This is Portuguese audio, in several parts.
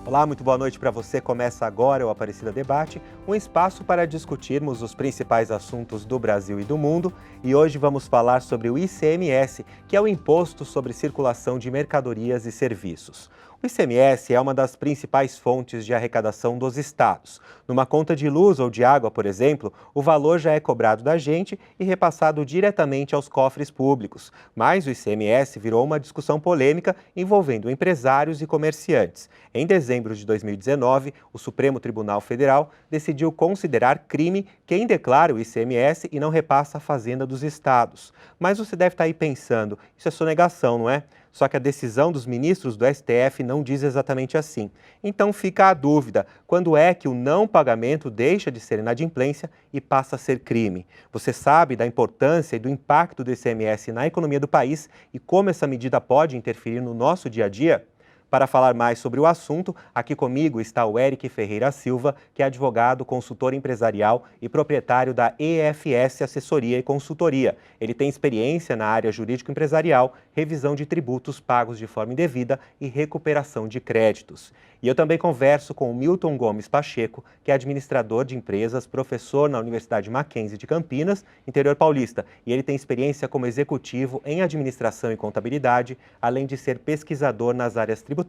Olá, muito boa noite para você. Começa agora o Aparecida Debate, um espaço para discutirmos os principais assuntos do Brasil e do mundo. E hoje vamos falar sobre o ICMS, que é o Imposto sobre Circulação de Mercadorias e Serviços. O ICMS é uma das principais fontes de arrecadação dos estados. Numa conta de luz ou de água, por exemplo, o valor já é cobrado da gente e repassado diretamente aos cofres públicos. Mas o ICMS virou uma discussão polêmica envolvendo empresários e comerciantes. Em dezembro de 2019, o Supremo Tribunal Federal decidiu considerar crime quem declara o ICMS e não repassa a fazenda dos estados. Mas você deve estar aí pensando, isso é sonegação, não é? Só que a decisão dos ministros do STF não diz exatamente assim. Então fica a dúvida, quando é que o não pagamento deixa de ser inadimplência e passa a ser crime? Você sabe da importância e do impacto do ICMS na economia do país e como essa medida pode interferir no nosso dia a dia? Para falar mais sobre o assunto, aqui comigo está o Eric Ferreira Silva, que é advogado, consultor empresarial e proprietário da EFS Assessoria e Consultoria. Ele tem experiência na área jurídico-empresarial, revisão de tributos pagos de forma indevida e recuperação de créditos. E eu também converso com o Milton Gomes Pacheco, que é administrador de empresas, professor na Universidade Mackenzie de Campinas, interior paulista. E ele tem experiência como executivo em administração e contabilidade, além de ser pesquisador nas áreas tributária,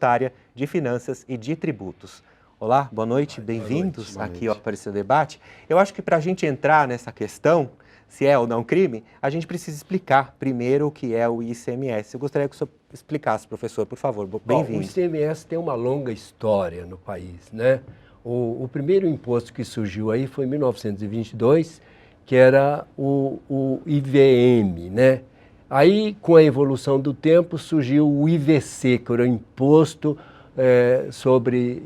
de finanças e de tributos. Olá, boa noite, bem-vindos aqui ao Aparecida Debate. Eu acho que para a gente entrar nessa questão, se é ou não crime, a gente precisa explicar primeiro o que é o ICMS. Eu gostaria que o senhor explicasse, professor, por favor. Bem-vindo. O ICMS tem uma longa história no país, né? O primeiro imposto que surgiu aí foi em 1922, que era o IVM, né? Aí, com a evolução do tempo, surgiu o IVC, que era o Imposto sobre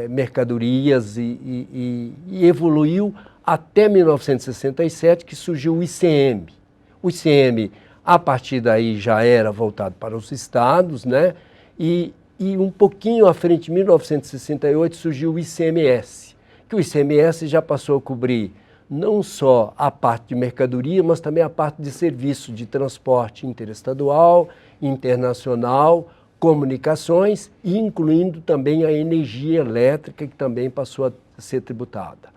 Mercadorias e evoluiu até 1967, que surgiu o ICM. O ICM, a partir daí, já era voltado para os estados, né? E um pouquinho à frente, em 1968, surgiu o ICMS, que o ICMS já passou a cobrir não só a parte de mercadoria, mas também a parte de serviço de transporte interestadual, internacional, comunicações, incluindo também a energia elétrica, que também passou a ser tributada.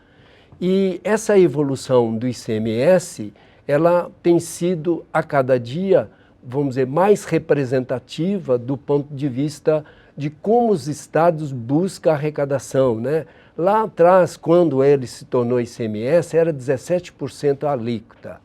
E essa evolução do ICMS, ela tem sido a cada dia, vamos dizer, mais representativa do ponto de vista de como os estados buscam a arrecadação, né? Lá atrás, quando ele se tornou ICMS, era 17% a alíquota.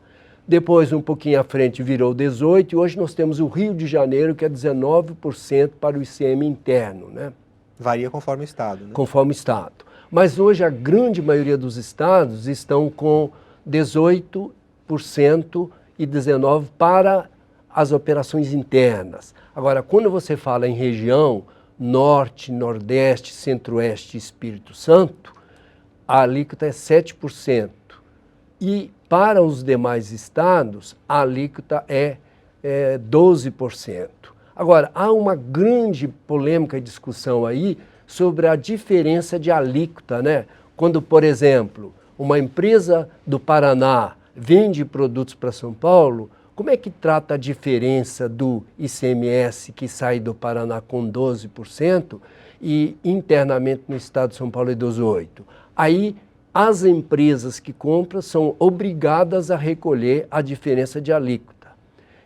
Depois, um pouquinho à frente, virou 18%, e hoje nós temos o Rio de Janeiro, que é 19% para o ICM interno, né? Varia conforme o estado, né? Conforme o estado. Mas hoje a grande maioria dos estados estão com 18% e 19% para as operações internas. Agora, quando você fala em região Norte, Nordeste, Centro-Oeste e Espírito Santo, a alíquota é 7%. E para os demais estados, a alíquota é 12%. Agora, há uma grande polêmica e discussão aí sobre a diferença de alíquota, né? Quando, por exemplo, uma empresa do Paraná vende produtos para São Paulo, como é que trata a diferença do ICMS que sai do Paraná com 12% e internamente no estado de São Paulo é 18%? Aí as empresas que compram são obrigadas a recolher a diferença de alíquota.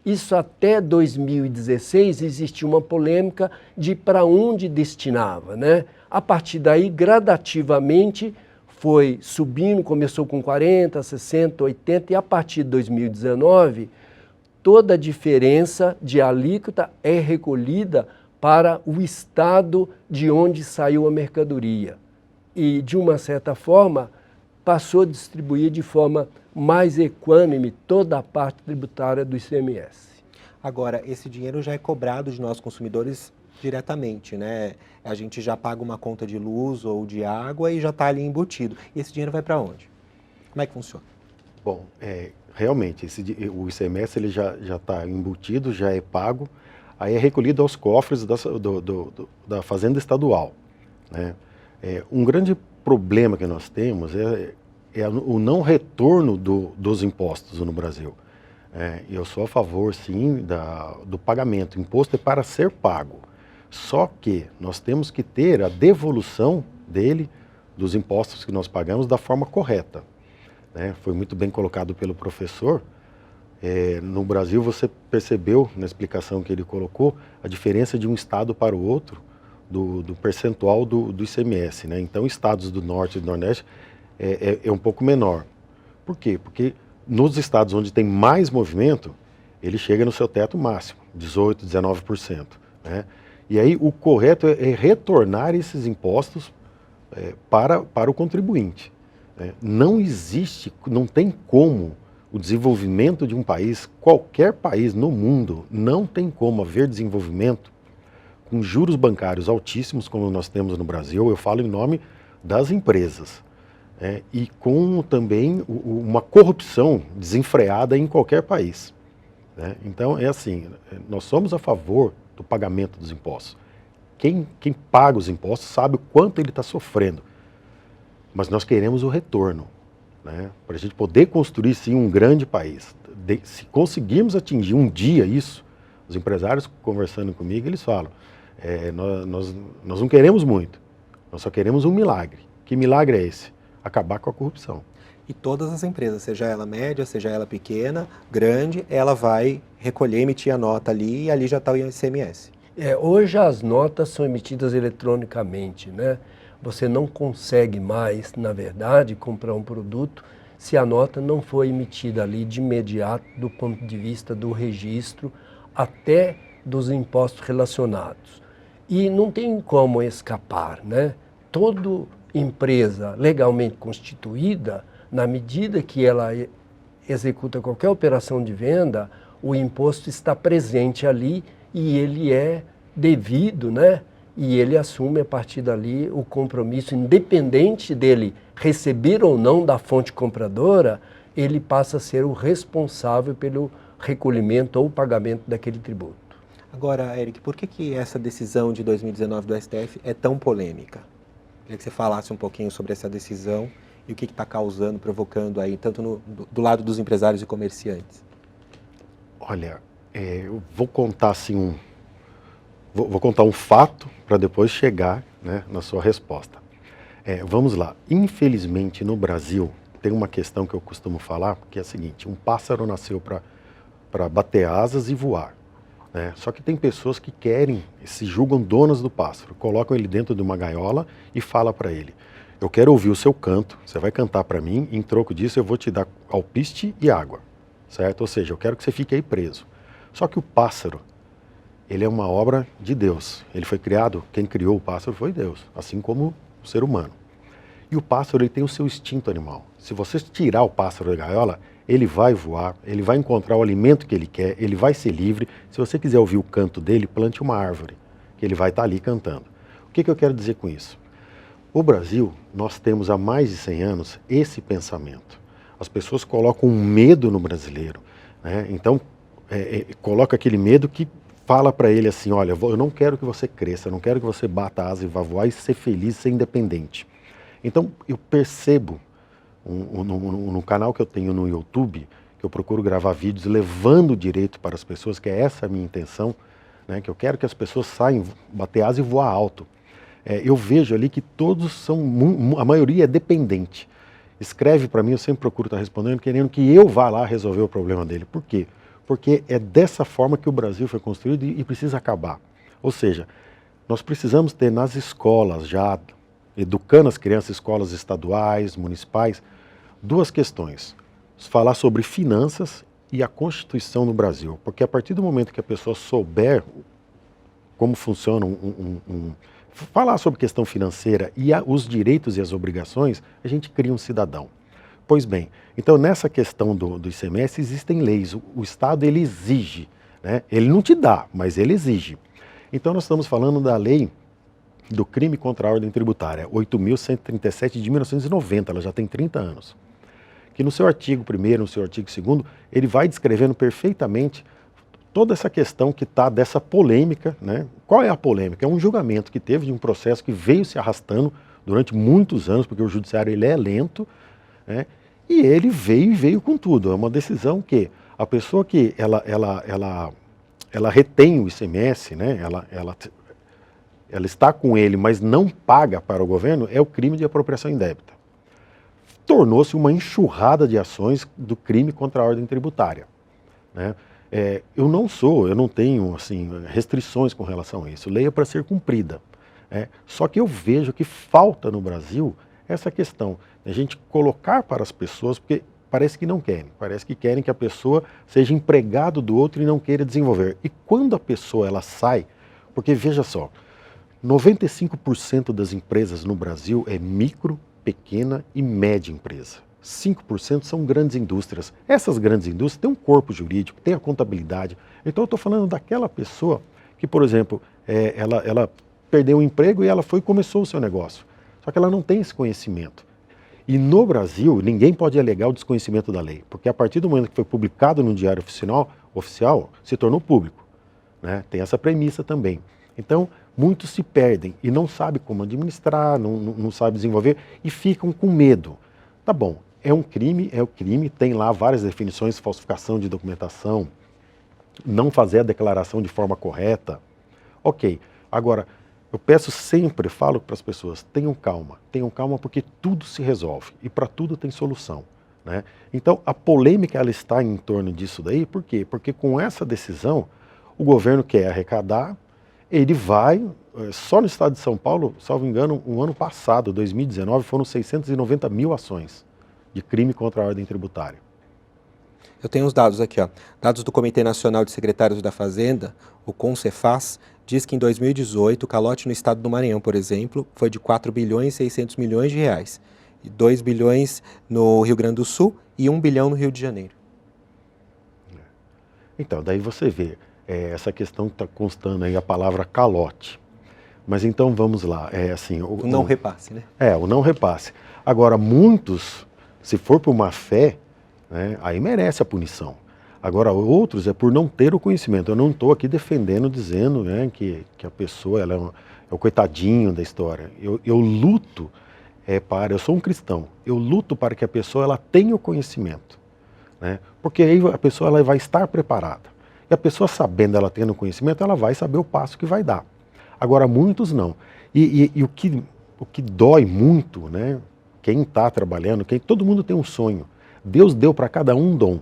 Isso até 2016 existia uma polêmica de para onde destinava, né? A partir daí, gradativamente, foi subindo, começou com 40%, 60%, 80%, e a partir de 2019, toda a diferença de alíquota é recolhida para o estado de onde saiu a mercadoria. E, de uma certa forma, passou a distribuir de forma mais equânime toda a parte tributária do ICMS. Agora, esse dinheiro já é cobrado de nós consumidores diretamente, né? A gente já paga uma conta de luz ou de água e já está ali embutido. E esse dinheiro vai para onde? Como é que funciona? Bom, realmente, o ICMS ele já está embutido, já é pago, aí é recolhido aos cofres da Fazenda Estadual, né? Um grande problema que nós temos é o não retorno dos impostos no Brasil. Eu sou a favor, sim, do pagamento. O imposto é para ser pago. Só que nós temos que ter a devolução dele, dos impostos que nós pagamos, da forma correta, né? Foi muito bem colocado pelo professor. No Brasil, você percebeu, na explicação que ele colocou, a diferença de um estado para o outro, do percentual do ICMS, né? Então, estados do Norte e do Nordeste é um pouco menor. Por quê? Porque nos estados onde tem mais movimento, ele chega no seu teto máximo, 18%, 19%. Né? E aí o correto é retornar esses impostos para o contribuinte. Né? Não existe, não tem como o desenvolvimento de um país, qualquer país no mundo, não tem como haver desenvolvimento com juros bancários altíssimos, como nós temos no Brasil. Eu falo em nome das empresas. E com também uma corrupção desenfreada em qualquer país. Né? Então, é assim, nós somos a favor do pagamento dos impostos. Quem paga os impostos sabe o quanto ele está sofrendo. Mas nós queremos o retorno, né? Para a gente poder construir, sim, um grande país. Se conseguirmos atingir um dia isso, os empresários conversando comigo, eles falam, nós não queremos muito, nós só queremos um milagre. Que milagre é esse? Acabar com a corrupção. E todas as empresas, seja ela média, seja ela pequena, grande, ela vai recolher, emitir a nota ali e ali já está o ICMS. Hoje as notas são emitidas eletronicamente, né? Você não consegue mais, na verdade, comprar um produto se a nota não for emitida ali de imediato do ponto de vista do registro até dos impostos relacionados. E não tem como escapar, né? Toda empresa legalmente constituída, na medida que ela executa qualquer operação de venda, o imposto está presente ali e ele é devido, né? E ele assume a partir dali o compromisso, independente dele receber ou não da fonte compradora, ele passa a ser o responsável pelo recolhimento ou pagamento daquele tributo. Agora, Eric, por que essa decisão de 2019 do STF é tão polêmica? Queria que você falasse um pouquinho sobre essa decisão e o que está causando, provocando aí, tanto do lado dos empresários e comerciantes. Olha, eu vou contar assim vou contar um fato para depois chegar, né, na sua resposta. Vamos lá. Infelizmente, no Brasil, tem uma questão que eu costumo falar, que é a seguinte: um pássaro nasceu para bater asas e voar. Né? Só que tem pessoas que querem, se julgam donas do pássaro, colocam ele dentro de uma gaiola e fala para ele: eu quero ouvir o seu canto, você vai cantar para mim, em troco disso eu vou te dar alpiste e água, certo? Ou seja, eu quero que você fique aí preso. Só que o pássaro, ele é uma obra de Deus. Ele foi criado, quem criou o pássaro foi Deus, assim como o ser humano. E o pássaro, ele tem o seu instinto animal. Se você tirar o pássaro da gaiola, ele vai voar, ele vai encontrar o alimento que ele quer, ele vai ser livre. Se você quiser ouvir o canto dele, plante uma árvore, que ele vai estar ali cantando. O que eu quero dizer com isso? O Brasil, nós temos há mais de 100 anos esse pensamento. As pessoas colocam um medo no brasileiro, né? Então, coloca aquele medo que fala para ele assim: olha, eu não quero que você cresça, eu não quero que você bata asa e vá voar e ser feliz, ser independente. Então, eu percebo no canal que eu tenho no YouTube, que eu procuro gravar vídeos levando o direito para as pessoas, que é essa a minha intenção, né, que eu quero que as pessoas saiam, bater asa e voar alto. Eu vejo ali que todos são, a maioria é dependente. Escreve para mim, eu sempre procuro estar respondendo, querendo que eu vá lá resolver o problema dele. Por quê? Porque é dessa forma que o Brasil foi construído e precisa acabar. Ou seja, nós precisamos ter nas escolas já, educando as crianças, escolas estaduais, municipais, duas questões: falar sobre finanças e a Constituição no Brasil. Porque a partir do momento que a pessoa souber como funciona falar sobre questão financeira e os direitos e as obrigações, a gente cria um cidadão. Pois bem, então nessa questão do ICMS existem leis, o Estado ele exige, né? Ele não te dá, mas ele exige. Então nós estamos falando da lei do crime contra a ordem tributária, 8.137 de 1990, ela já tem 30 anos. Que no seu artigo 1º, no seu artigo 2º, ele vai descrevendo perfeitamente toda essa questão que está dessa polêmica, né? Qual é a polêmica? É um julgamento que teve de um processo que veio se arrastando durante muitos anos, porque o judiciário ele é lento, né? E ele veio com tudo. É uma decisão que a pessoa que ela retém o ICMS, né? ela está com ele, mas não paga para o governo, é o crime de apropriação indébita. Tornou-se uma enxurrada de ações do crime contra a ordem tributária, né? Eu não tenho assim, restrições com relação a isso. Lei é para ser cumprida. Só que eu vejo que falta no Brasil essa questão, a gente colocar para as pessoas, porque parece que não querem, parece que querem que a pessoa seja empregado do outro e não queira desenvolver. E quando a pessoa ela sai, porque veja só, 95% das empresas no Brasil é micro, pequena e média empresa. 5% são grandes indústrias. Essas grandes indústrias têm um corpo jurídico, têm a contabilidade. Então eu estou falando daquela pessoa que, por exemplo, ela perdeu o emprego e ela foi e começou o seu negócio. Só que ela não tem esse conhecimento. E no Brasil, ninguém pode alegar o desconhecimento da lei, porque a partir do momento que foi publicado no Diário Oficial se tornou público, né? Tem essa premissa também. Então, muitos se perdem e não sabem como administrar, não sabem desenvolver e ficam com medo. Tá bom, é o crime, tem lá várias definições, falsificação de documentação, não fazer a declaração de forma correta. Ok, agora, eu peço sempre, falo para as pessoas, tenham calma porque tudo se resolve e para tudo tem solução, né? Então, a polêmica ela está em torno disso daí, por quê? Porque com essa decisão, o governo quer arrecadar, ele vai, só no estado de São Paulo, salvo engano, o ano passado, 2019, foram 690 mil ações de crime contra a ordem tributária. Eu tenho os dados aqui, ó. Dados do Comitê Nacional de Secretários da Fazenda, o CONCEFAZ, diz que em 2018 o calote no estado do Maranhão, por exemplo, foi de 4 bilhões e 600 milhões de reais. E 2 bilhões no Rio Grande do Sul e 1 bilhão no Rio de Janeiro. Então, daí você vê, essa questão está constando aí a palavra calote. Mas então vamos lá. Assim, o não repasse, né? O não repasse. Agora, muitos, se for por má fé, né, aí merece a punição. Agora, outros é por não ter o conhecimento. Eu não estou aqui defendendo, dizendo, né, que a pessoa ela é o coitadinho da história. Eu luto eu sou um cristão, eu luto para que a pessoa ela tenha o conhecimento, né? Porque aí a pessoa ela vai estar preparada. E a pessoa sabendo, ela tendo conhecimento, ela vai saber o passo que vai dar. Agora, muitos não. E o que dói muito, né? Quem está trabalhando, todo mundo tem um sonho. Deus deu para cada um dom.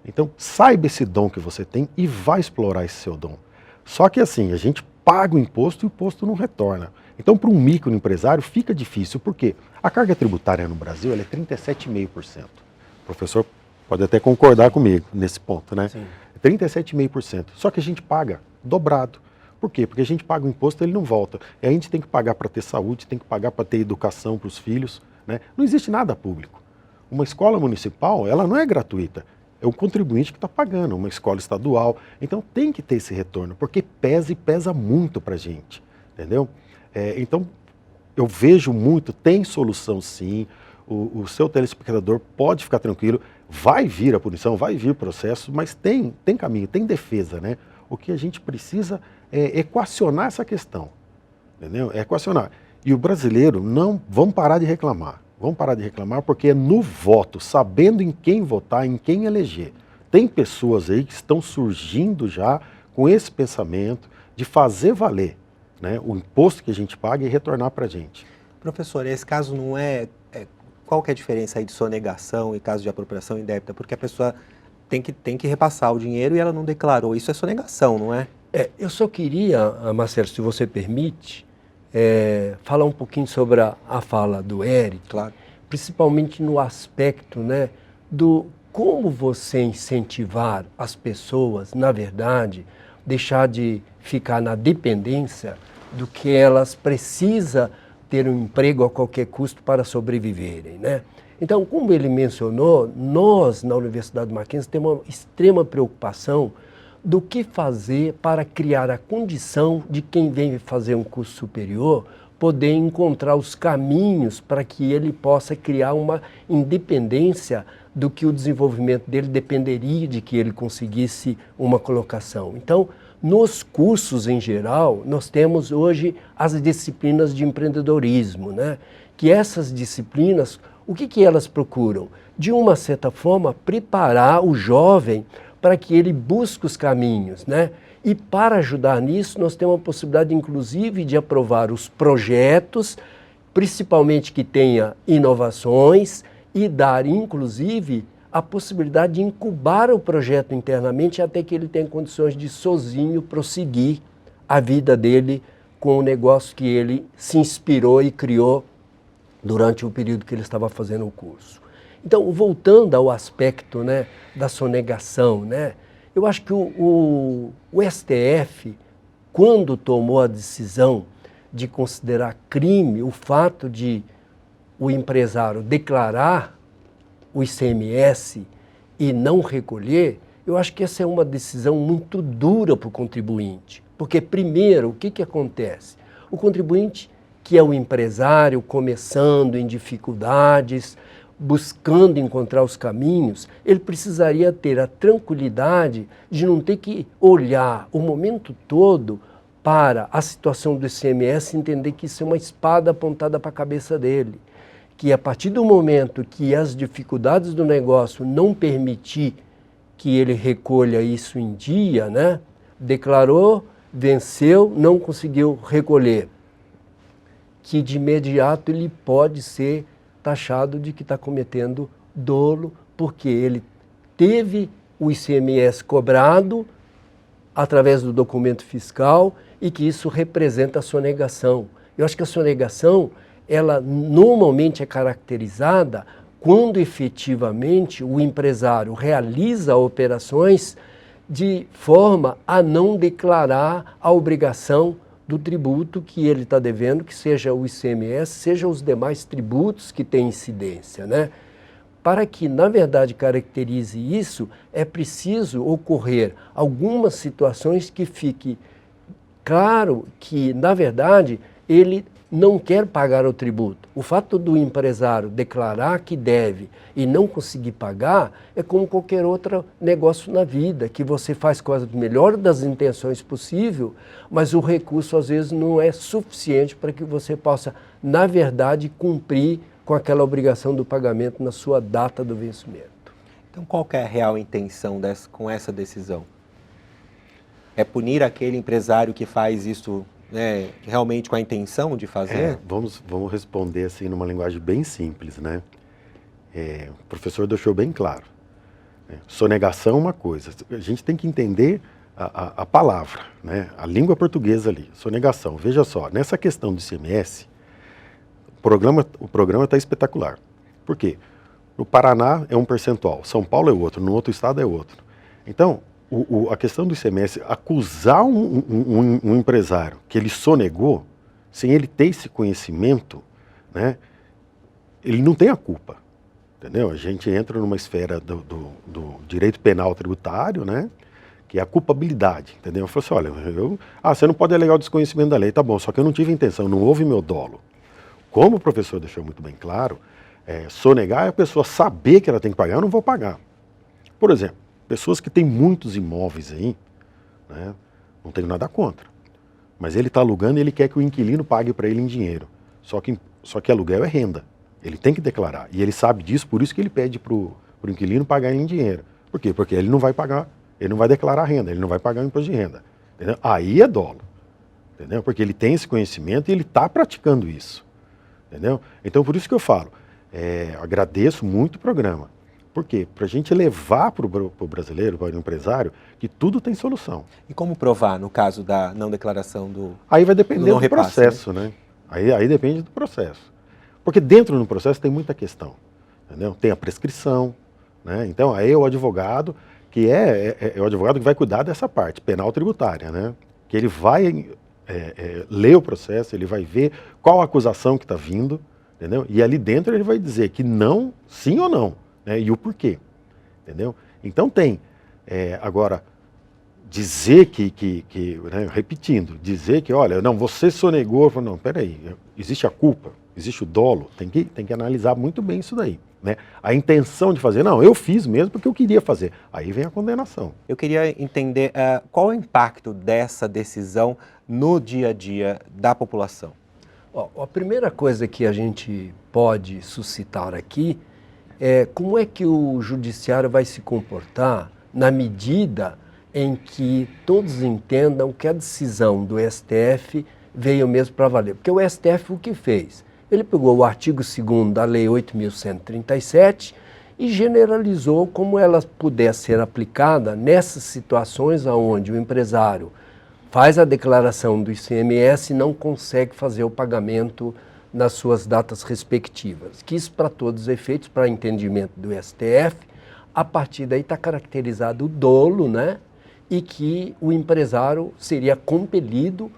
Então, saiba esse dom que você tem e vai explorar esse seu dom. Só que assim, a gente paga o imposto e o imposto não retorna. Então, para um microempresário fica difícil, porque a carga tributária no Brasil ela é 37,5%. O professor pode até concordar comigo nesse ponto, né? Sim. 37,5%. Só que a gente paga dobrado. Por quê? Porque a gente paga o imposto e ele não volta. E a gente tem que pagar para ter saúde, tem que pagar para ter educação para os filhos, né? Não existe nada público. Uma escola municipal, ela não é gratuita. É o contribuinte que está pagando, uma escola estadual. Então tem que ter esse retorno, porque pesa e pesa muito para a gente, entendeu? Então eu vejo muito, tem solução sim, o seu telespectador pode ficar tranquilo, vai vir a punição, vai vir o processo, mas tem caminho, tem defesa, né? O que a gente precisa é equacionar essa questão, entendeu? É equacionar. E o brasileiro, vamos parar de reclamar. Vamos parar de reclamar porque é no voto, sabendo em quem votar, em quem eleger. Tem pessoas aí que estão surgindo já com esse pensamento de fazer valer, né, o imposto que a gente paga e retornar para a gente. Professor, esse caso não qual que é a diferença aí de sonegação e caso de apropriação indébita? Porque a pessoa tem que repassar o dinheiro e ela não declarou. Isso é sonegação, não é? Eu só queria, Marcelo, se você permite, falar um pouquinho sobre a fala do Eric, claro, principalmente no aspecto, né, do como você incentivar as pessoas, na verdade, deixar de ficar na dependência do que elas precisam ter um emprego a qualquer custo para sobreviverem, né? Então, como ele mencionou, nós na Universidade Mackenzie temos uma extrema preocupação do que fazer para criar a condição de quem vem fazer um curso superior poder encontrar os caminhos para que ele possa criar uma independência do que o desenvolvimento dele dependeria de que ele conseguisse uma colocação. Então, nos cursos em geral, nós temos hoje as disciplinas de empreendedorismo, né? Que essas disciplinas, o que elas procuram? De uma certa forma, preparar o jovem para que ele busque os caminhos, né? E para ajudar nisso, nós temos a possibilidade, inclusive, de aprovar os projetos, principalmente que tenha inovações, e dar, inclusive, a possibilidade de incubar o projeto internamente até que ele tenha condições de sozinho prosseguir a vida dele com o negócio que ele se inspirou e criou durante o período que ele estava fazendo o curso. Então, voltando ao aspecto, né, da sonegação, né, eu acho que o STF, quando tomou a decisão de considerar crime o fato de o empresário declarar o ICMS e não recolher, eu acho que essa é uma decisão muito dura para o contribuinte. Porque, primeiro, o que acontece? O contribuinte, que é o empresário começando em dificuldades, buscando encontrar os caminhos, ele precisaria ter a tranquilidade de não ter que olhar o momento todo para a situação do ICMS e entender que isso é uma espada apontada para a cabeça dele. Que a partir do momento que as dificuldades do negócio não permitir que ele recolha isso em dia, né, declarou, venceu, não conseguiu recolher, que de imediato ele pode ser taxado de que está cometendo dolo, porque ele teve o ICMS cobrado através do documento fiscal e que isso representa a sonegação. Eu acho que a sonegação, ela normalmente é caracterizada quando efetivamente o empresário realiza operações de forma a não declarar a obrigação do tributo que ele está devendo, que seja o ICMS, seja os demais tributos que têm incidência, né? Para que, na verdade, caracterize isso, é preciso ocorrer algumas situações que fique claro que, na verdade, ele não quer pagar o tributo. O fato do empresário declarar que deve e não conseguir pagar é como qualquer outro negócio na vida, que você faz com a melhor das intenções possível, mas o recurso às vezes não é suficiente para que você possa, na verdade, cumprir com aquela obrigação do pagamento na sua data do vencimento. Então, qual que é a real intenção com essa decisão? É punir aquele empresário que faz isso, né, realmente com a intenção de fazer? Vamos responder assim numa linguagem bem simples, né? O professor deixou bem claro. Sonegação é uma coisa. A gente tem que entender a palavra, né? A língua portuguesa ali. Sonegação. Veja só, nessa questão do ICMS, o programa está espetacular. Por quê? No Paraná é um percentual, São Paulo é outro, no outro estado é outro. Então, a questão do ICMS, acusar um empresário que ele sonegou, sem ele ter esse conhecimento, né, ele não tem a culpa, entendeu? A gente entra numa esfera do direito penal tributário, né, que é a culpabilidade, entendeu? Eu falo assim, olha, você não pode alegar o desconhecimento da lei, tá bom, só que eu não tive intenção, não houve meu dolo. Como o professor deixou muito bem claro, sonegar é a pessoa saber que ela tem que pagar, eu não vou pagar. Por exemplo, pessoas que têm muitos imóveis aí, né, não tenho nada contra, mas ele está alugando e ele quer que o inquilino pague para ele em dinheiro. Só que aluguel é renda, ele tem que declarar, e ele sabe disso, por isso que ele pede para o inquilino pagar ele em dinheiro. Por quê? Porque ele não vai pagar, ele não vai declarar renda, ele não vai pagar o imposto de renda. Entendeu? Aí é dolo, entendeu? Porque ele tem esse conhecimento e ele está praticando isso. Entendeu? Então, por isso que eu falo, agradeço muito o programa. Por quê? Para a gente levar para o brasileiro, para o empresário, que tudo tem solução. E como provar, no caso da não declaração do Aí vai depender do repasse, processo, né? Aí depende do processo. Porque dentro do processo tem muita questão. Entendeu? Tem a prescrição, né? Então, aí é o advogado, que é o advogado que vai cuidar dessa parte penal tributária, né? Que ele vai ler o processo, ele vai ver qual a acusação que está vindo, entendeu? E ali dentro ele vai dizer que não, sim ou não, né? E o porquê, entendeu? Então tem. Agora, dizer né, repetindo, dizer que, olha, não, você sonegou, não, peraí, existe a culpa, existe o dolo, tem que analisar muito bem isso daí. Né? A intenção de fazer, não, eu fiz mesmo porque eu queria fazer. Aí vem a condenação. Eu queria entender qual é o impacto dessa decisão no dia a dia da população. A primeira coisa que a gente pode suscitar aqui é como é que o judiciário vai se comportar na medida em que todos entendam que a decisão do STF veio mesmo para valer. Porque o STF o que fez? Ele pegou o artigo 2º da Lei 8.137 e generalizou como ela pudesse ser aplicada nessas situações onde o empresário faz a declaração do ICMS e não consegue fazer o pagamento nas suas datas respectivas. Que isso, para todos os efeitos, para entendimento do STF, a partir daí está caracterizado o dolo, né? E que o empresário seria compelido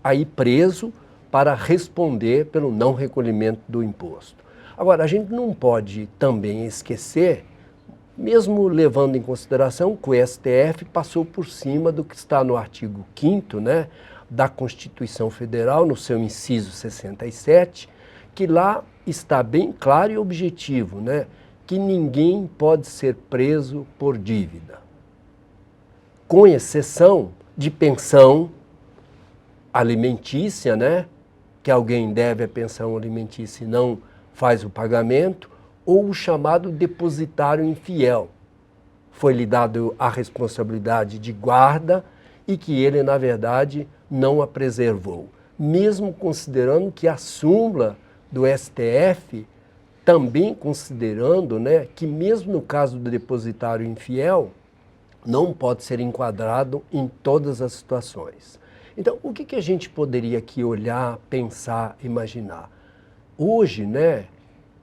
a ir preso para responder pelo não recolhimento do imposto. Agora, a gente não pode também esquecer, mesmo levando em consideração que o STF passou por cima do que está no artigo 5º, né, da Constituição Federal, no seu inciso 67, que lá está bem claro e objetivo, né, que ninguém pode ser preso por dívida, com exceção de pensão alimentícia, né, que alguém deve a pensão alimentícia e não faz o pagamento, ou o chamado depositário infiel. Foi-lhe dado a responsabilidade de guarda e que ele, na verdade, não a preservou. Mesmo considerando que a súmula do STF, também considerando, né, que mesmo no caso do depositário infiel, não pode ser enquadrado em todas as situações. Então, o que a gente poderia aqui olhar, pensar, imaginar? Hoje, né,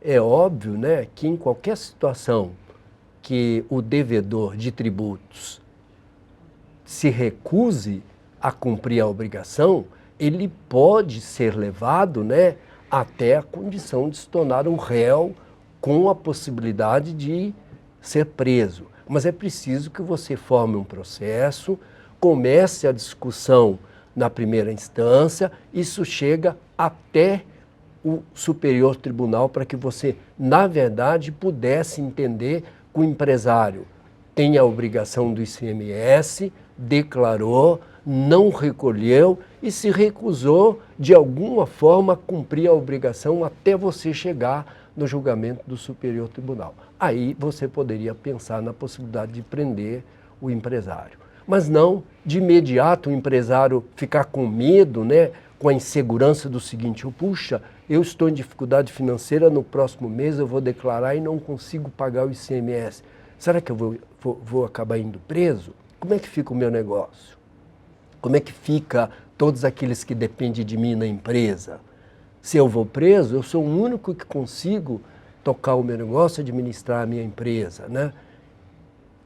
é óbvio, né, que em qualquer situação que o devedor de tributos se recuse a cumprir a obrigação, ele pode ser levado, né, até a condição de se tornar um réu com a possibilidade de ser preso. Mas é preciso que você forme um processo, comece a discussão na primeira instância, isso chega até o Superior Tribunal para que você, na verdade, pudesse entender que o empresário tem a obrigação do ICMS, declarou, não recolheu e se recusou, de alguma forma, a cumprir a obrigação até você chegar no julgamento do Superior Tribunal. Aí você poderia pensar na possibilidade de prender o empresário. Mas não, de imediato, o empresário ficar com medo, né, com a insegurança do seguinte: puxa, eu estou em dificuldade financeira, no próximo mês eu vou declarar e não consigo pagar o ICMS. Será que eu vou acabar indo preso? Como é que fica o meu negócio? Como é que fica todos aqueles que dependem de mim na empresa? Se eu vou preso, eu sou o único que consigo tocar o meu negócio, administrar a minha empresa, né?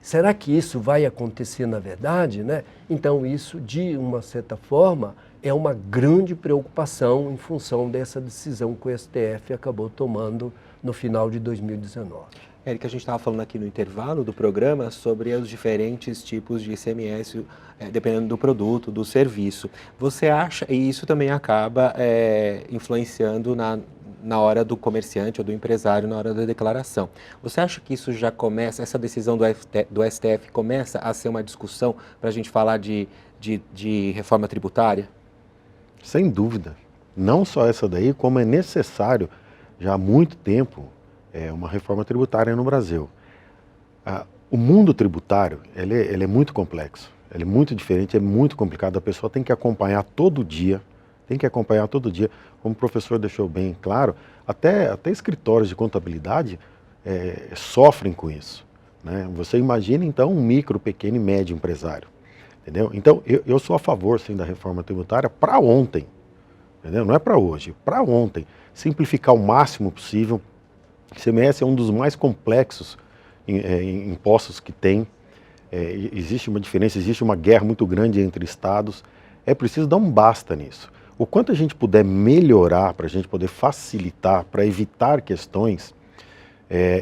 Será que isso vai acontecer na verdade, né? Então isso, de uma certa forma, é uma grande preocupação em função dessa decisão que o STF acabou tomando no final de 2019. Érica, a gente estava falando aqui no intervalo do programa sobre os diferentes tipos de ICMS, dependendo do produto, do serviço. Você acha, e isso também acaba influenciando na hora do comerciante ou do empresário, na hora da declaração. Você acha que isso já começa, essa decisão do STF começa a ser uma discussão para a gente falar de reforma tributária? Sem dúvida. Não só essa daí, como é necessário já há muito tempo uma reforma tributária no Brasil. O mundo tributário ele é muito complexo, ele é muito diferente, é muito complicado. A pessoa tem que acompanhar todo dia, como o professor deixou bem claro, até escritórios de contabilidade sofrem com isso, né? Você imagina então um micro, pequeno e médio empresário, entendeu? Então eu sou a favor sim da reforma tributária para ontem, entendeu? Não é para hoje, para ontem, simplificar o máximo possível. O ICMS é um dos mais complexos impostos que tem. Existe uma diferença, existe uma guerra muito grande entre estados. É preciso dar um basta nisso. O quanto a gente puder melhorar, para a gente poder facilitar, para evitar questões,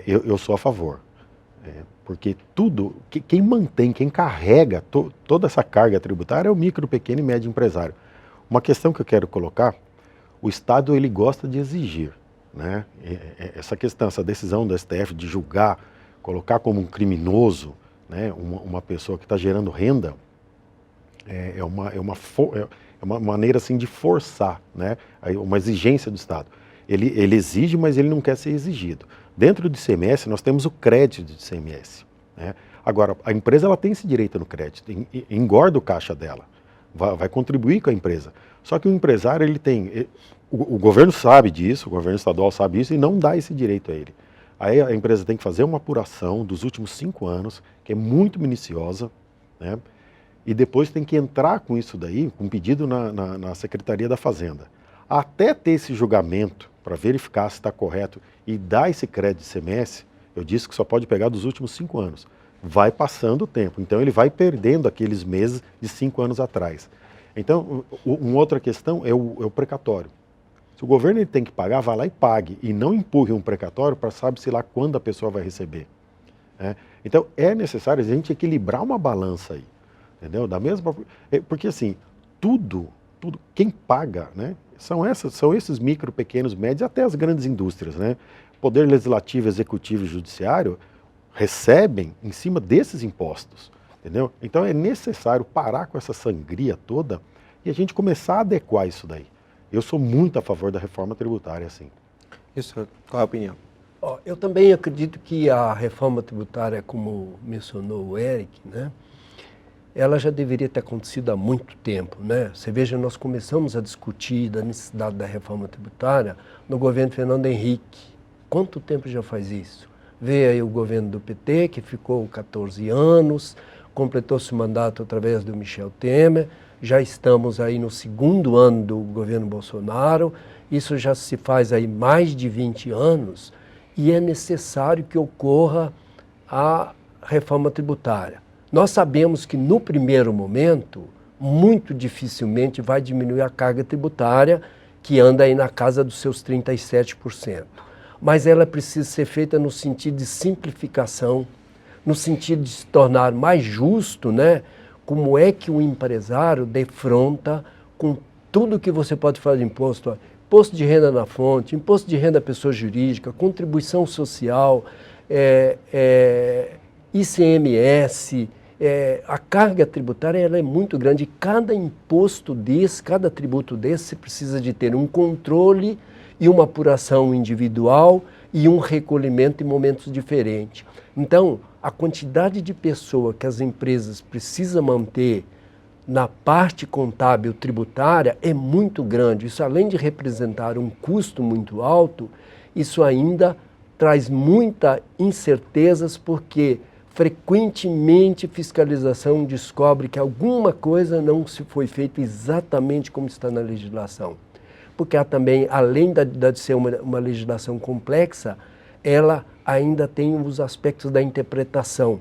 eu sou a favor. Porque quem mantém, quem carrega toda essa carga tributária é o micro, pequeno e médio empresário. Uma questão que eu quero colocar: o Estado ele gosta de exigir, né? Essa questão, essa decisão do STF de julgar, colocar como um criminoso, né, uma pessoa que está gerando renda, é uma maneira assim de forçar, né, uma exigência do Estado. Ele exige, mas ele não quer ser exigido. Dentro do ICMS nós temos o crédito de ICMS, né? Agora, a empresa ela tem esse direito no crédito, engorda o caixa dela, vai contribuir com a empresa. Só que o empresário, ele tem, o governo sabe disso, o governo estadual sabe disso e não dá esse direito a ele. Aí a empresa tem que fazer uma apuração dos últimos 5 anos, que é muito minuciosa, né? E depois tem que entrar com isso daí, com um pedido na Secretaria da Fazenda. Até ter esse julgamento para verificar se está correto e dar esse crédito de ICMS, eu disse que só pode pegar dos últimos 5 anos. Vai passando o tempo, então ele vai perdendo aqueles meses de 5 anos atrás. Então, uma outra questão é o precatório. Se o governo ele tem que pagar, vá lá e pague, e não empurre um precatório para sabe-se lá quando a pessoa vai receber. Né? Então, é necessário a gente equilibrar uma balança aí, entendeu? Da mesma, porque assim, tudo, quem paga, né, são esses micro, pequenos, médios, até as grandes indústrias, né? Poder legislativo, executivo e judiciário recebem em cima desses impostos, entendeu? Então é necessário parar com essa sangria toda e a gente começar a adequar isso daí. Eu sou muito a favor da reforma tributária, assim. Isso, qual é a opinião? Eu também acredito que a reforma tributária, como mencionou o Eric, né, ela já deveria ter acontecido há muito tempo, né? Você veja, nós começamos a discutir da necessidade da reforma tributária no governo Fernando Henrique. Quanto tempo já faz isso? Veio aí o governo do PT, que ficou 14 anos, completou-se o mandato através do Michel Temer, já estamos aí no 2º ano do governo Bolsonaro, isso já se faz aí mais de 20 anos e é necessário que ocorra a reforma tributária. Nós sabemos que no primeiro momento, muito dificilmente vai diminuir a carga tributária, que anda aí na casa dos seus 37%. Mas ela precisa ser feita no sentido de simplificação, no sentido de se tornar mais justo, né? Como é que o empresário defronta com tudo que você pode fazer de imposto, ó, imposto de renda na fonte, imposto de renda à pessoa jurídica, contribuição social, ICMS, a carga tributária ela é muito grande. Cada imposto desse, cada tributo desse, você precisa de ter um controle e uma apuração individual e um recolhimento em momentos diferentes. Então, a quantidade de pessoa que as empresas precisam manter na parte contábil tributária é muito grande. Isso, além de representar um custo muito alto, isso ainda traz muitas incertezas, porque frequentemente fiscalização descobre que alguma coisa não se foi feita exatamente como está na legislação. Porque há também, além de ser uma legislação complexa, ela ainda tem os aspectos da interpretação,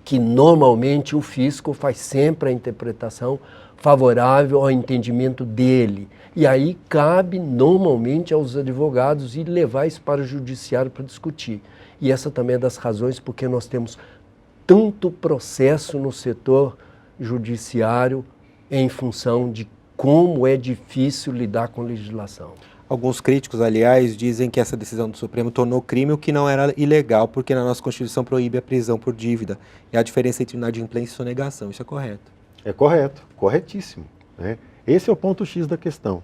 que normalmente o fisco faz sempre a interpretação favorável ao entendimento dele. E aí cabe normalmente aos advogados ir levar isso para o judiciário para discutir. E essa também é das razões porque nós temos tanto processo no setor judiciário em função de como é difícil lidar com legislação. Alguns críticos, aliás, dizem que essa decisão do Supremo tornou crime o que não era ilegal, porque na nossa Constituição proíbe a prisão por dívida. E a diferença entre inadimplência e sonegação. Isso é correto? É correto, corretíssimo, né? Esse é o ponto X da questão,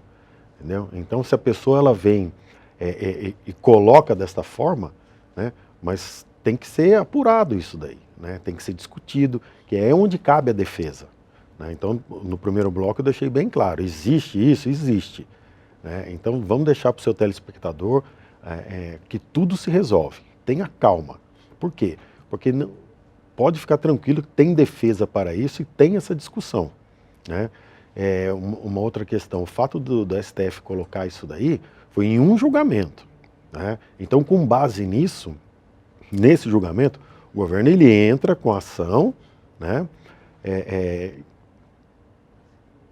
entendeu? Então, se a pessoa ela vem e coloca desta forma, né, mas tem que ser apurado isso daí, né? Tem que ser discutido, que é onde cabe a defesa, né? Então, no primeiro bloco eu deixei bem claro, existe isso, existe. Então vamos deixar para o seu telespectador que tudo se resolve, tenha calma. Por quê? Porque não, pode ficar tranquilo que tem defesa para isso e tem essa discussão, né? Uma outra questão, o fato do STF colocar isso daí foi em um julgamento, né? Então com base nisso, nesse julgamento, o governo ele entra com ação, né?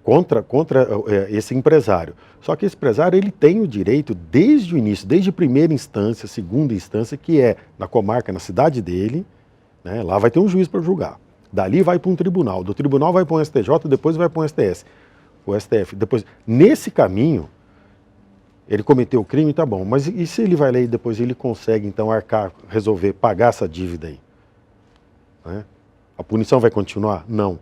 Contra esse empresário. Só que esse empresário ele tem o direito desde o início, desde a primeira instância, segunda instância, que é na comarca, na cidade dele, né, lá vai ter um juiz para julgar. Dali vai para um tribunal, do tribunal vai para um STJ, depois vai para um o STF. Depois, nesse caminho, ele cometeu o crime, tá bom, mas e se ele vai lá e depois ele consegue então arcar, resolver, pagar essa dívida aí? Né? A punição vai continuar? Não.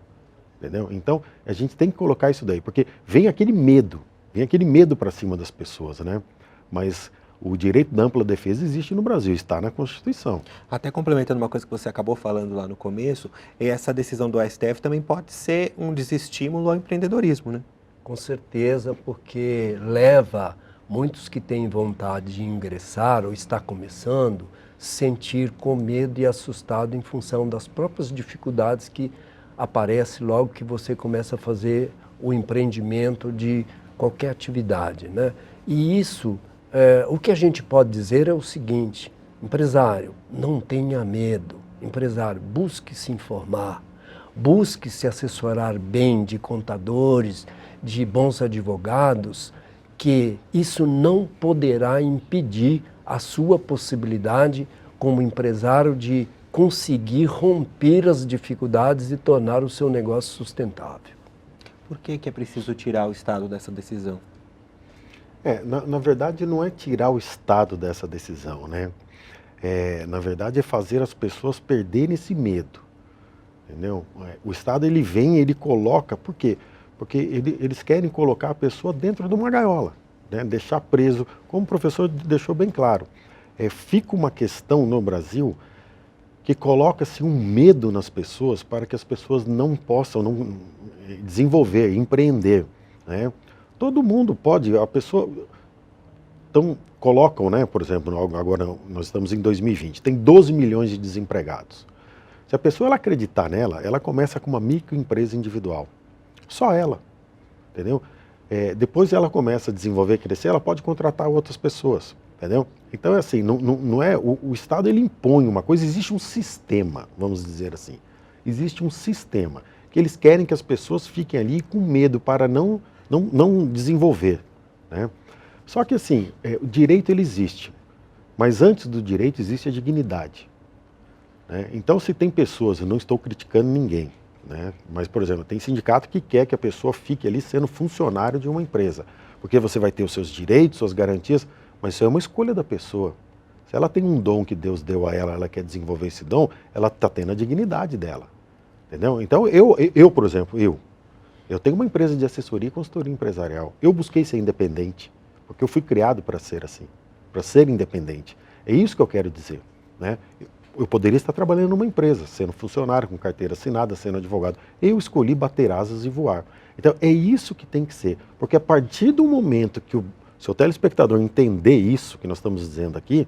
Entendeu? Então, a gente tem que colocar isso daí, porque vem aquele medo para cima das pessoas, né? Mas O direito da ampla defesa existe no Brasil, está na Constituição. Até complementando uma coisa que você acabou falando lá no começo, essa decisão do STF também pode ser um desestímulo ao empreendedorismo, né? Com certeza, porque leva muitos que têm vontade de ingressar ou está começando, sentir com medo e assustado em função das próprias dificuldades que aparecem logo que você começa a fazer o empreendimento de qualquer atividade, né? E isso, o que a gente pode dizer é o seguinte: empresário, não tenha medo. Empresário, busque se informar, busque se assessorar bem de contadores, de bons advogados, que isso não poderá impedir a sua possibilidade como empresário de conseguir romper as dificuldades e tornar o seu negócio sustentável. Por que é preciso tirar o Estado dessa decisão? Na verdade, não é tirar o Estado dessa decisão, né? Na verdade, é fazer as pessoas perderem esse medo, entendeu? O Estado, ele vem, ele coloca, por quê? Porque eles querem colocar a pessoa dentro de uma gaiola, né? Deixar preso, como o professor deixou bem claro. Fica uma questão no Brasil que coloca-se um medo nas pessoas para que as pessoas não possam desenvolver, empreender, né? Todo mundo pode, a pessoa... Então, colocam, né, por exemplo, agora nós estamos em 2020, tem 12 milhões de desempregados. Se a pessoa ela acreditar nela, ela começa com uma microempresa individual. Só ela, entendeu? Depois ela começa a desenvolver, crescer, ela pode contratar outras pessoas, entendeu? Então, é assim, não é... O Estado, ele impõe uma coisa, existe um sistema, vamos dizer assim. Existe um sistema que eles querem que as pessoas fiquem ali com medo para não desenvolver, né? Só que assim, o direito ele existe, mas antes do direito existe a dignidade, né? Então se tem pessoas, eu não estou criticando ninguém, né? Mas por exemplo, tem sindicato que quer que a pessoa fique ali sendo funcionário de uma empresa, porque você vai ter os seus direitos, suas garantias, mas isso é uma escolha da pessoa. Se ela tem um dom que Deus deu a ela, ela quer desenvolver esse dom, ela está tendo a dignidade dela, entendeu? Então eu por exemplo, eu tenho uma empresa de assessoria e consultoria empresarial. Eu busquei ser independente, porque eu fui criado para ser assim, para ser independente. É isso que eu quero dizer, né? Eu poderia estar trabalhando numa empresa, sendo funcionário, com carteira assinada, sendo advogado. Eu escolhi bater asas e voar. Então é isso que tem que ser, porque a partir do momento que o seu telespectador entender isso que nós estamos dizendo aqui,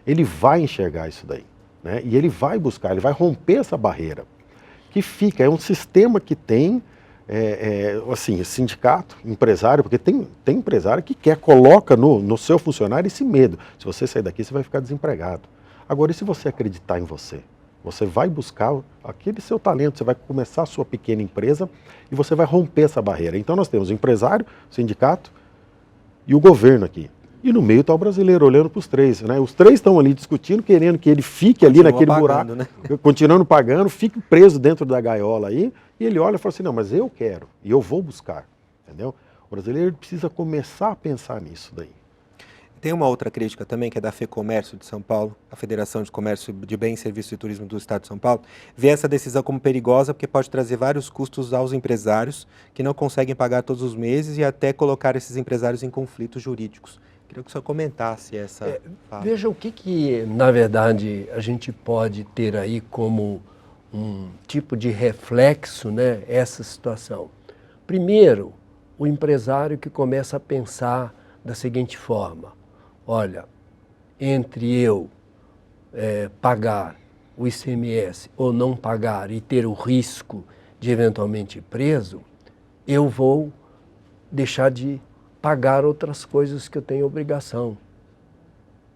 ele vai enxergar isso daí, né? E ele vai buscar, ele vai romper essa barreira, que fica, é um sistema que tem... assim, sindicato, empresário, porque tem empresário que coloca no seu funcionário esse medo. Se você sair daqui, você vai ficar desempregado. Agora, e se você acreditar em você? Você vai buscar aquele seu talento, você vai começar a sua pequena empresa e você vai romper essa barreira. Então nós temos o empresário, o sindicato e o governo aqui. E no meio está o brasileiro olhando para os três, né? Os três estão ali discutindo, querendo que ele fique ali naquele buraco, né? Continuando pagando, fique preso dentro da gaiola aí, e ele olha e fala assim, não, mas eu quero, e eu vou buscar, entendeu? O brasileiro precisa começar a pensar nisso daí. Tem uma outra crítica também, que é da FEComércio de São Paulo, a Federação de Comércio de Bens, Serviços e Turismo do Estado de São Paulo, vê essa decisão como perigosa porque pode trazer vários custos aos empresários que não conseguem pagar todos os meses e até colocar esses empresários em conflitos jurídicos. Queria que o senhor comentasse essa fala. Veja o que, na verdade, a gente pode ter aí como um tipo de reflexo, né, essa situação. Primeiro, o empresário que começa a pensar da seguinte forma: olha, entre eu pagar o ICMS ou não pagar e ter o risco de eventualmente ir preso, eu vou deixar de pagar outras coisas que eu tenho obrigação.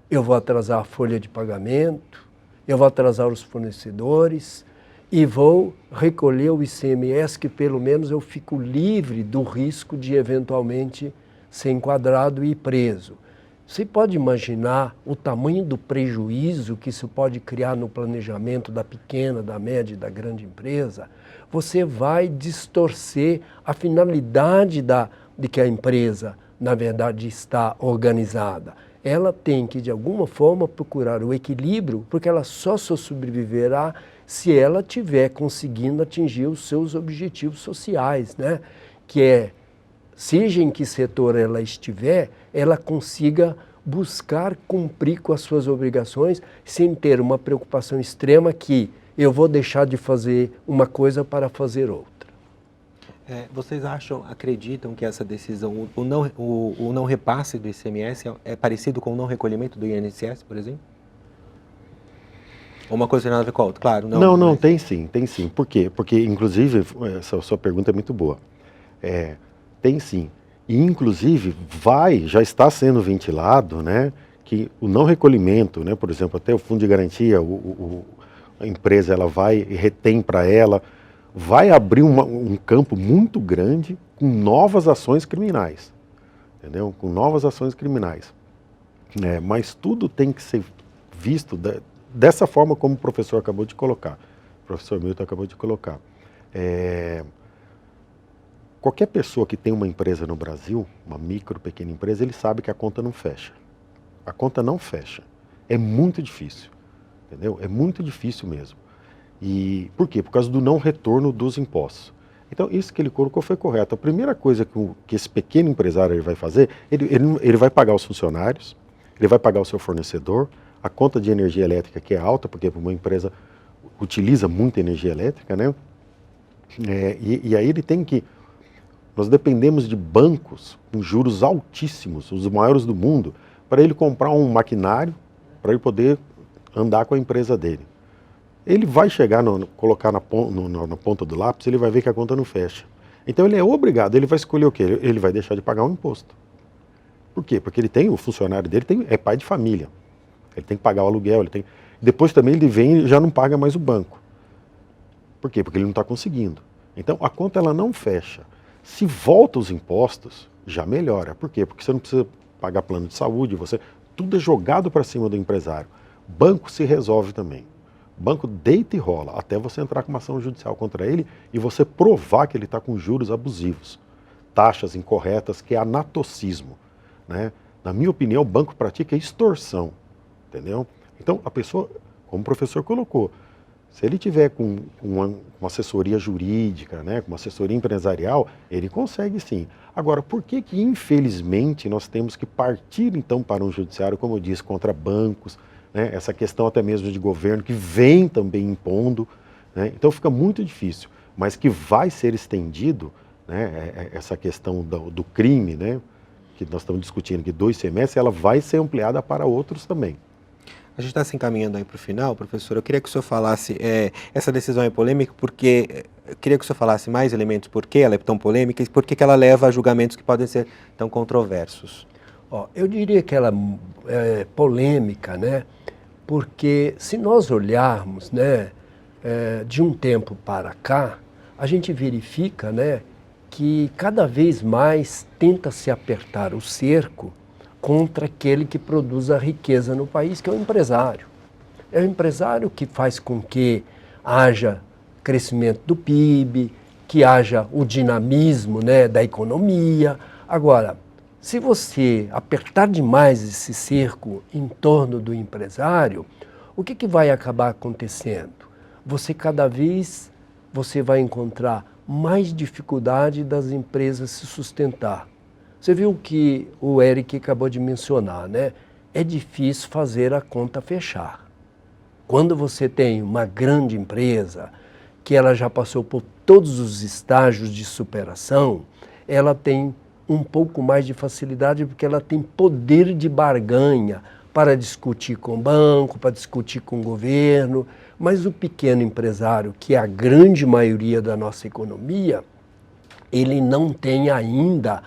Eu vou atrasar a folha de pagamento, eu vou atrasar os fornecedores e vou recolher o ICMS, que pelo menos eu fico livre do risco de eventualmente ser enquadrado e preso. Você pode imaginar o tamanho do prejuízo que isso pode criar no planejamento da pequena, da média e da grande empresa? Você vai distorcer a finalidade de que a empresa, na verdade, está organizada. Ela tem que, de alguma forma, procurar o equilíbrio, porque ela só sobreviverá se ela estiver conseguindo atingir os seus objetivos sociais, né? Que é, seja em que setor ela estiver, ela consiga buscar cumprir com as suas obrigações sem ter uma preocupação extrema que eu vou deixar de fazer uma coisa para fazer outra. Vocês acreditam que essa decisão, o não repasse do ICMS é parecido com o não recolhimento do INSS, por exemplo? Ou uma coisa tem nada a ver com a outra? Claro, não. Não, tem sim. Por quê? Porque, inclusive, essa sua pergunta é muito boa. Tem sim. E, inclusive, já está sendo ventilado, né, que o não recolhimento, né, por exemplo, até o fundo de garantia, a empresa ela vai e retém para ela, vai abrir um campo muito grande com novas ações criminais, entendeu? Com novas ações criminais. Mas tudo tem que ser visto dessa forma como o professor acabou de colocar, o professor Milton acabou de colocar. Qualquer pessoa que tem uma empresa no Brasil, uma micro, pequena empresa, ele sabe que a conta não fecha. A conta não fecha. É muito difícil, entendeu? É muito difícil mesmo. E por quê? Por causa do não retorno dos impostos. Então, isso que ele colocou foi correto. A primeira coisa que esse pequeno empresário ele vai fazer, ele vai pagar os funcionários, ele vai pagar o seu fornecedor, a conta de energia elétrica que é alta, porque uma empresa utiliza muita energia elétrica, né? E aí ele tem que... Nós dependemos de bancos com juros altíssimos, os maiores do mundo, para ele comprar um maquinário, para ele poder andar com a empresa dele. Ele vai chegar, colocar na ponta do lápis, ele vai ver que a conta não fecha. Então ele é obrigado, ele vai escolher o quê? Ele vai deixar de pagar um imposto. Por quê? Porque o funcionário dele é pai de família. Ele tem que pagar o aluguel, depois também ele vem e já não paga mais o banco. Por quê? Porque ele não está conseguindo. Então a conta ela não fecha. Se volta os impostos, já melhora. Por quê? Porque você não precisa pagar plano de saúde, tudo é jogado para cima do empresário. Banco se resolve também. Banco deita e rola, até você entrar com uma ação judicial contra ele e você provar que ele está com juros abusivos, taxas incorretas, que é anatocismo, né? Na minha opinião, o banco pratica extorsão, entendeu? Então, a pessoa, como o professor colocou, se ele tiver com uma assessoria jurídica, né, com uma assessoria empresarial, ele consegue sim. Agora, por que infelizmente, nós temos que partir, então, para um judiciário, como eu disse, contra bancos, né, essa questão até mesmo de governo, que vem também impondo, né, então fica muito difícil, mas que vai ser estendido, né, essa questão do crime, né, que nós estamos discutindo aqui, do ICMS, ela vai ser ampliada para outros também. A gente está se encaminhando aí para o final, professor. Eu queria que o senhor falasse, essa decisão é polêmica porque, eu queria que o senhor falasse mais elementos por que ela é tão polêmica e por que ela leva a julgamentos que podem ser tão controversos. Eu diria que ela é polêmica, né? Porque se nós olharmos, né, de um tempo para cá, a gente verifica, né, que cada vez mais tenta se apertar o cerco contra aquele que produz a riqueza no país, que é o empresário. É o empresário que faz com que haja crescimento do PIB, que haja o dinamismo, né, da economia. Agora, se você apertar demais esse cerco em torno do empresário, o que vai acabar acontecendo? Cada vez você vai encontrar mais dificuldade das empresas se sustentar. Você viu que o Eric acabou de mencionar, né? É difícil fazer a conta fechar. Quando você tem uma grande empresa, que ela já passou por todos os estágios de superação, ela tem um pouco mais de facilidade porque ela tem poder de barganha para discutir com o banco, para discutir com o governo, mas o pequeno empresário, que é a grande maioria da nossa economia, ele não tem ainda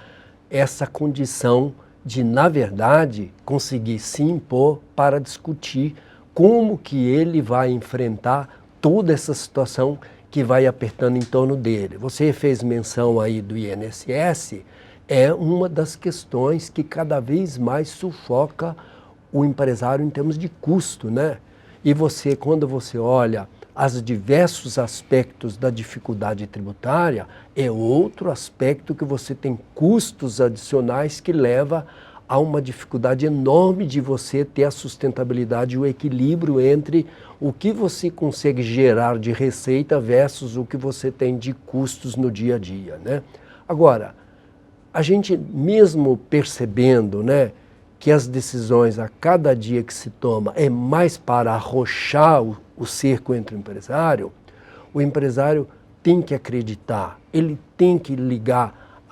essa condição de, na verdade, conseguir se impor para discutir como que ele vai enfrentar toda essa situação que vai apertando em torno dele. Você fez menção aí do INSS, é uma das questões que cada vez mais sufoca o empresário em termos de custo, né? E quando você olha os diversos aspectos da dificuldade tributária, é outro aspecto que você tem custos adicionais que leva a uma dificuldade enorme de você ter a sustentabilidade e o equilíbrio entre o que você consegue gerar de receita versus o que você tem de custos no dia a dia, né? Agora, a gente mesmo percebendo, né, que as decisões a cada dia que se toma é mais para arrochar o cerco entre o empresário tem que acreditar, ele tem que ligar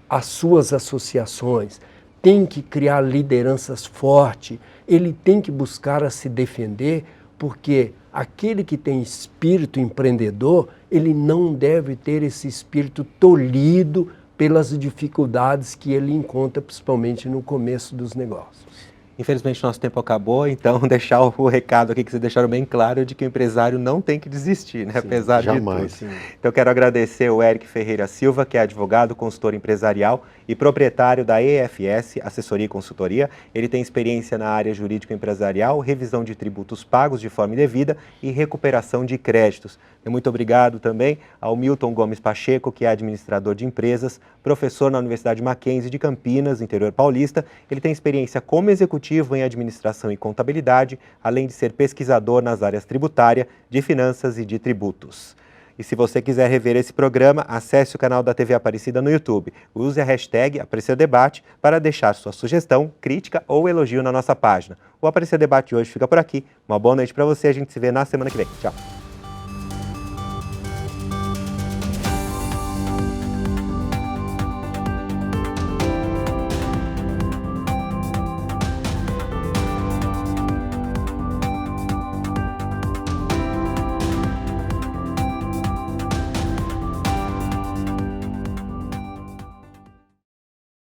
às suas associações, tem que criar lideranças fortes, ele tem que buscar a se defender, porque aquele que tem espírito empreendedor, ele não deve ter esse espírito tolhido pelas dificuldades que ele encontra, principalmente no começo dos negócios. Infelizmente, nosso tempo acabou, então deixar o recado aqui que vocês deixaram bem claro de que o empresário não tem que desistir, né? Sim, apesar jamais. de tudo. Então, quero agradecer o Eric Ferreira Silva, que é advogado, consultor empresarial e proprietário da EFS, Assessoria e Consultoria. Ele tem experiência na área jurídica empresarial, revisão de tributos pagos de forma indevida e recuperação de créditos. Muito obrigado também ao Milton Gomes Pacheco, que é administrador de empresas, professor na Universidade Mackenzie de Campinas, interior paulista. Ele tem experiência como executivo em administração e contabilidade, além de ser pesquisador nas áreas tributária, de finanças e de tributos. E se você quiser rever esse programa, acesse o canal da TV Aparecida no YouTube. Use a hashtag Aparecida Debate para deixar sua sugestão, crítica ou elogio na nossa página. O Aparecida Debate de hoje fica por aqui. Uma boa noite para você, a gente se vê na semana que vem. Tchau!